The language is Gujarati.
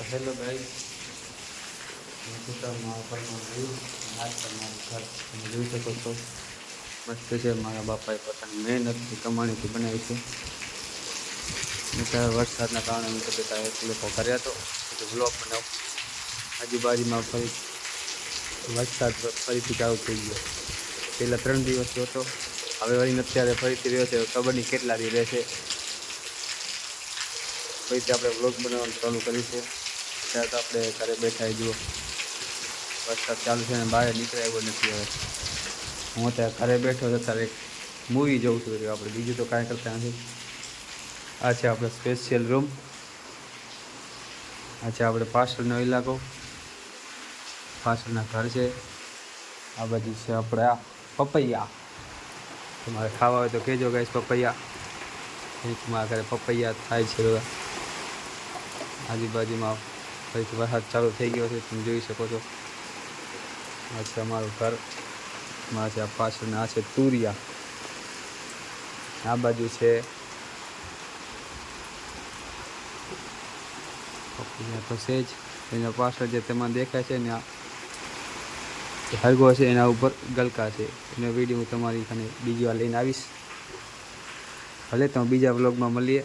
હેલો ગાઈસ, હું કુટુંબમાં ઘરમાં રહ્યું. આજ તમારું ઘર તમે જોઈ શકો છો. મસ્ત છે. મારા બાપાએ પોતાની મહેનતની કમાણીથી બનાવી છે. ત્યારે વરસાદના કારણે મેં કીધું એક લોકો કર્યા તો બ્લોગ બનાવ. આજુબાજુમાં ફરી વરસાદ ફરીથી ચાલુ થઈ ગયો. પહેલાં 3 દિવસ હતો, હવે વળી અત્યારે ફરીથી રહ્યો છે. ખબર નહીં કેટલા દી રહેશે. ફરીથી આપણે વ્લોગ બનાવવાનું ચાલુ કર્યું છે. ત્યારે તો આપણે ઘરે બેઠા જુઓ વરસાદ ચાલુ છે ને બહાર નીકળે એવો નથી. હવે હું અત્યારે ઘરે બેઠો તો અત્યારે એક મૂવી જોઉં છું. આપણે બીજું તો કાંઈ કરતા નથી. આ છે આપણો સ્પેશિયલ રૂમ. આ છે આપણે પાછળનો ઇલાકો, પાછળના ઘર છે. આ બાજુ છે આપણે આ પપૈયા. તમારે ખાવા હોય તો કહેજો ગાઈસ. પપૈયા મારા ઘરે પપૈયા થાય છે. આજુબાજુમાં ફરીથી વરસાદ ચાલુ થઈ ગયો છે, તમે જોઈ શકો છો. આ છે અમારું ઘર. આ છે આ પાછળના, આ છે તુરિયા. આ બાજુ છે પપૈયા તો છે જ. એના પાછળ જે તેમાં દેખાય છે ને આ હરગો છે, એના ઉપર ગલકા છે. એનો વિડીયો હું તમારી ખાને બીજી વાર લઈને આવીશ. ભલે તો બીજા વ્લોગમાં મળીએ.